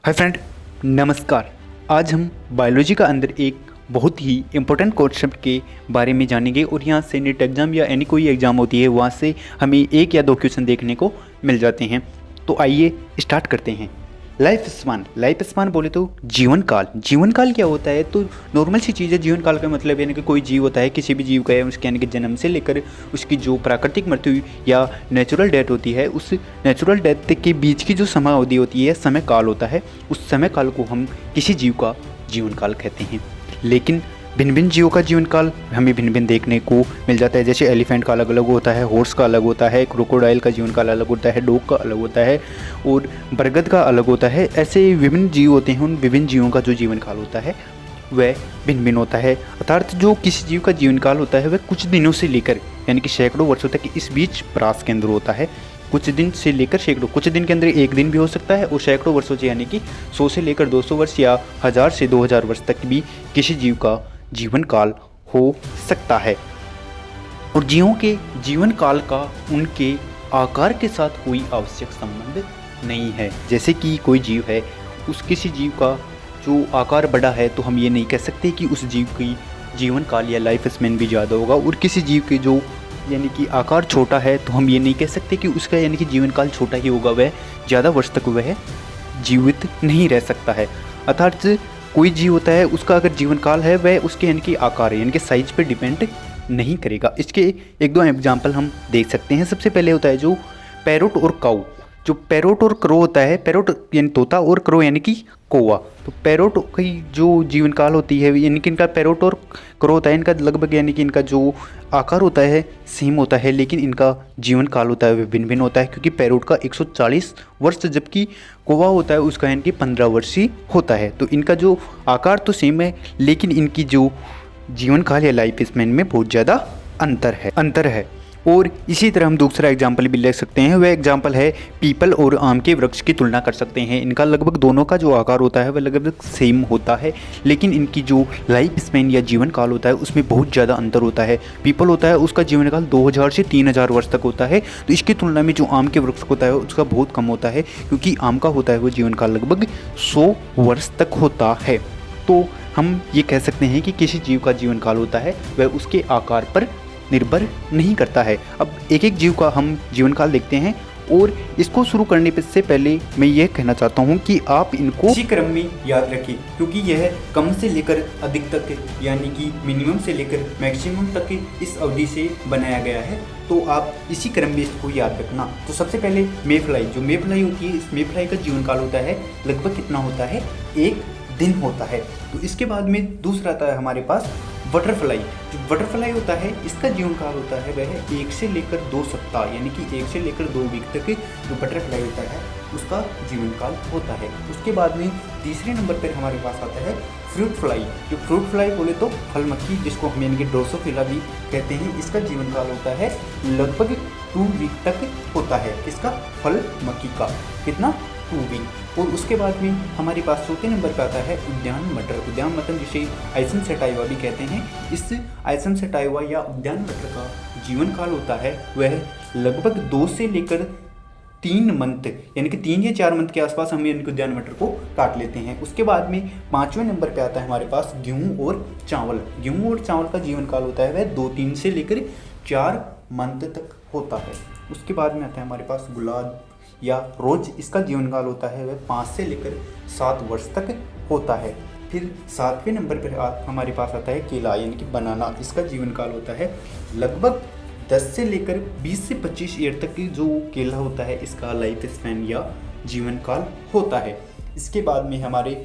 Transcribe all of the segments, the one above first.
Hi friend, नमस्कार। आज हम बायोलॉजी का अंदर एक बहुत ही इम्पोर्टेंट कॉन्सेप्ट के बारे में जानेंगे और यहाँ से नेट एग्ज़ाम या एनी कोई एग्ज़ाम होती है वहाँ से हमें एक या दो क्वेश्चन देखने को मिल जाते हैं। तो आइए स्टार्ट करते हैं। लाइफ स्पान बोले तो जीवन काल क्या होता है? तो नॉर्मल सी चीज़ है। जीवन काल का मतलब यानी कि कोई जीव होता है, किसी भी जीव का है, उसके यानी कि जन्म से लेकर उसकी जो प्राकृतिक मृत्यु या नेचुरल डेथ होती है, उस नेचुरल डेथ के बीच की जो समय अवधि होती है, समय काल होता है, उस समय काल को हम किसी जीव का जीवन काल कहते हैं। लेकिन भिन्न भिन्न जीवों का जीवन काल हमें भिन्न भिन्न देखने को मिल जाता है। जैसे एलिफेंट का अलग अलग होता है, हॉर्स का अलग होता है, क्रोकोडाइल का जीवन काल अलग होता है, डॉग का अलग होता है और बरगद का अलग होता है। ऐसे विभिन्न जीव होते हैं, उन विभिन्न जीवों का जो जीवन काल होता है वह भिन्न भिन्न होता है। अर्थात जो किसी जीव का जीवन काल होता है वह कुछ दिनों से लेकर यानी कि सैकड़ों वर्षों तक इस बीच परास के अंदर होता है। कुछ दिन से लेकर सैकड़ों, कुछ दिन के अंदर एक दिन भी हो सकता है और सैकड़ों वर्षों से यानी कि 100 से लेकर 200 वर्ष या 1000 से 2000 वर्ष तक भी किसी जीव का जीवन काल हो सकता है। और जीवों के जीवन काल का उनके आकार के साथ कोई आवश्यक संबंध नहीं है। जैसे कि कोई जीव है, उस किसी जीव का जो आकार बड़ा है तो हम ये नहीं कह सकते कि उस जीव की जीवन काल या लाइफ स्पैन भी ज़्यादा होगा, और किसी जीव के जो यानी कि आकार छोटा है तो हम ये नहीं कह सकते कि उसका यानी कि जीवन काल छोटा ही होगा, वह ज़्यादा वर्ष तक वह जीवित नहीं रह सकता है। अर्थात कोई जीव होता है, उसका अगर जीवन काल है वह उसके यानी कि आकार यानी कि साइज पे डिपेंड नहीं करेगा। इसके एक दो एग्जाम्पल हम देख सकते हैं। सबसे पहले होता है जो पैरोट और काऊ। जो पैरोट और क्रो होता है, पैरोट यानी तोता और क्रो यानी कि कौवा। तो पैरोट की जो जीवन काल होती है यानी कि इनका पैरोट और क्रो होता है, इनका लगभग यानी कि इनका जो आकार होता है सेम होता है, लेकिन इनका जीवन काल होता है वह भिन्न भिन्न होता है। क्योंकि पैरोट का 140 वर्ष जबकि कौवा होता है उसका यानी कि 15 वर्ष ही होता है। तो इनका जो आकार तो सेम है, लेकिन इनकी जो जीवन काल या लाइफ स्पैन में बहुत ज़्यादा अंतर है। और इसी तरह हम दूसरा एग्जाम्पल भी ले सकते हैं। वह एग्जाम्पल है पीपल और आम के वृक्ष की तुलना कर सकते हैं। इनका लगभग दोनों का जो आकार होता है वह लगभग सेम होता है, लेकिन इनकी जो लाइफ स्पैन या जीवन काल होता है उसमें बहुत ज़्यादा अंतर होता है। पीपल होता है उसका जीवन काल 2000 से 3000 वर्ष तक होता है, तो इसकी तुलना में जो आम के वृक्ष होता है उसका बहुत कम होता है, क्योंकि आम का होता है वो जीवन काल लगभग 100 वर्ष तक होता है। तो हम ये कह सकते हैं कि किसी जीव का जीवन काल होता है वह उसके आकार पर निर्भर नहीं करता है। अब एक एक जीव का हम जीवन काल देखते हैं, और इसको शुरू करने से पहले मैं ये कहना चाहता हूँ कि आप इनको इसी क्रम में याद रखें, क्योंकि यह कम से लेकर अधिक तक यानी कि मिनिमम से लेकर मैक्सिमम तक इस अवधि से बनाया गया है। तो आप इसी क्रम में इसको याद रखना। तो सबसे पहले मेफ्लाई, जो मेफ्लाई होती है, इस मेफ्लाई का जीवन काल होता है लगभग कितना होता है, 1 दिन होता है। तो इसके बाद में दूसरा आता है हमारे पास बटरफ्लाई। जो बटरफ्लाई होता है इसका जीवन काल होता है वह 1 से लेकर 2 सप्ताह यानी कि 1 से लेकर 2 वीक तक जो बटरफ्लाई होता है उसका जीवन काल होता है। उसके बाद में तीसरे नंबर पर हमारे पास आता है फ्रूट फ्लाई। जो फ्रूट फ्लाई बोले तो फल मक्खी, जिसको हम यानी कि ड्रोसोफिला भी कहते हैं, इसका जीवन काल होता है लगभग 2 वीक तक होता है। इसका फल मक्खी का कितना, 2 वीक। और उसके बाद में हमारे पास चौथे नंबर पर आता है उद्यान मटर, जिसे आइसम सेटाइवा भी कहते हैं। इस आइसम सेटाइवा या उद्यान मटर का जीवन काल होता है वह लगभग 2 से लेकर 3 मंथ यानी कि 3 या 4 मंथ के आसपास हम यानी कि उद्यान मटर को काट लेते हैं। उसके बाद में 5वें नंबर पे आता है हमारे पास गेहूँ और चावल का जीवन काल होता है वह 2-3 से लेकर 4 मंथ तक होता है। उसके बाद में आता है हमारे पास गुलाब या रोज, इसका जीवन काल होता है वह 5 से लेकर 7 वर्ष तक होता है। फिर 7वें नंबर पर हमारे पास आता है केला यानी कि बनाना। इसका जीवन काल होता है लगभग 10 से लेकर 20 से 25 ईयर तक जो केला होता है इसका लाइफ स्पैन या जीवन काल होता है। इसके बाद में हमारे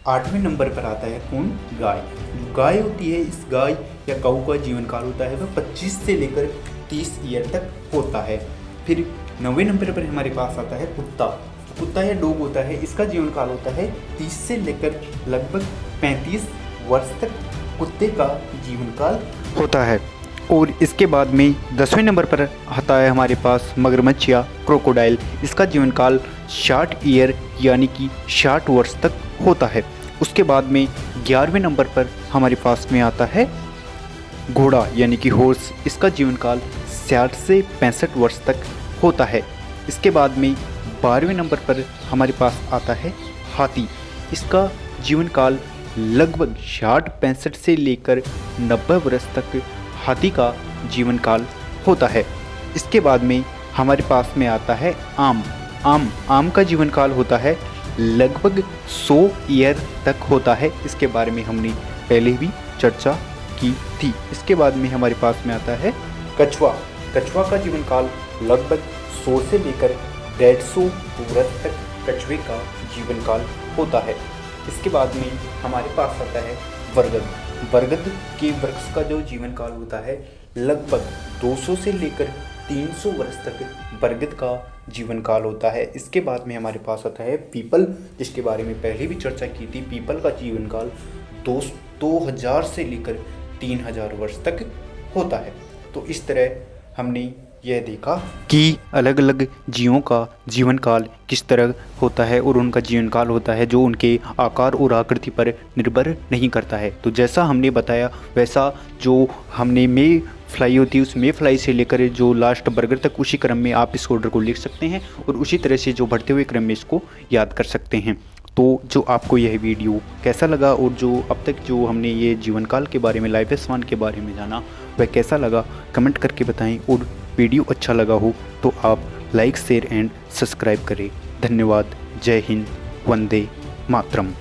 8वें नंबर पर आता है कौन, गाय। जो गाय होती है, इस गाय या काऊ का जीवन काल होता है वह 25 से लेकर 30 ईयर तक होता है। फिर 9वें नंबर पर हमारे पास आता है कुत्ता या डॉग होता है, इसका जीवन काल होता है 30 से लेकर लगभग 35 वर्ष तक कुत्ते का जीवन काल होता है। और इसके बाद में 10वें नंबर पर आता है हमारे पास मगरमच्छ या क्रोकोडाइल। इसका जीवन काल 60 ईयर यानी कि 60 वर्ष तक होता है। उसके बाद में 11वें नंबर पर हमारे पास में आता है घोड़ा यानी कि हॉर्स। इसका जीवन काल 60 से 65 वर्ष तक होता है। इसके बाद में 12वें नंबर पर हमारे पास आता है हाथी। इसका जीवन काल लगभग 60-65 से लेकर 90 वर्ष तक हाथी का जीवन काल होता है। इसके बाद में हमारे पास में आता है आम का जीवन काल होता है लगभग 100 ईयर तक होता है। इसके बारे में हमने पहले भी चर्चा की थी। इसके बाद में हमारे पास में आता है कछुआ का जीवन काल लगभग 100 से लेकर 150 वर्ष तक कछुए का जीवन काल होता है। इसके बाद में हमारे पास आता है बरगद के वृक्ष का जो जीवन काल होता है लगभग 200 से लेकर 300 वर्ष तक बरगद का जीवन काल होता है। इसके बाद में हमारे पास आता है पीपल, जिसके बारे में पहले भी चर्चा की थी। पीपल का जीवन काल 2000 से लेकर 3000 वर्ष तक होता है। तो इस तरह हमने यह देखा कि अलग अलग जीवों का जीवन काल किस तरह होता है और उनका जीवन काल होता है जो उनके आकार और आकृति पर निर्भर नहीं करता है। तो जैसा हमने बताया वैसा जो हमने मे फ्लाई होती है उस मे फ्लाई से लेकर जो लास्ट बर्गर तक उसी क्रम में आप इस ऑर्डर को लिख सकते हैं और उसी तरह से जो बढ़ते हुए क्रम में इसको याद कर सकते हैं। तो जो आपको यह वीडियो कैसा लगा और जो अब तक जो हमने ये जीवन काल के बारे में लाइफ स्पान के बारे में जाना वह कैसा लगा कमेंट करके बताएं। और वीडियो अच्छा लगा हो तो आप लाइक शेयर एंड सब्सक्राइब करें। धन्यवाद। जय हिंद। वंदे मातरम।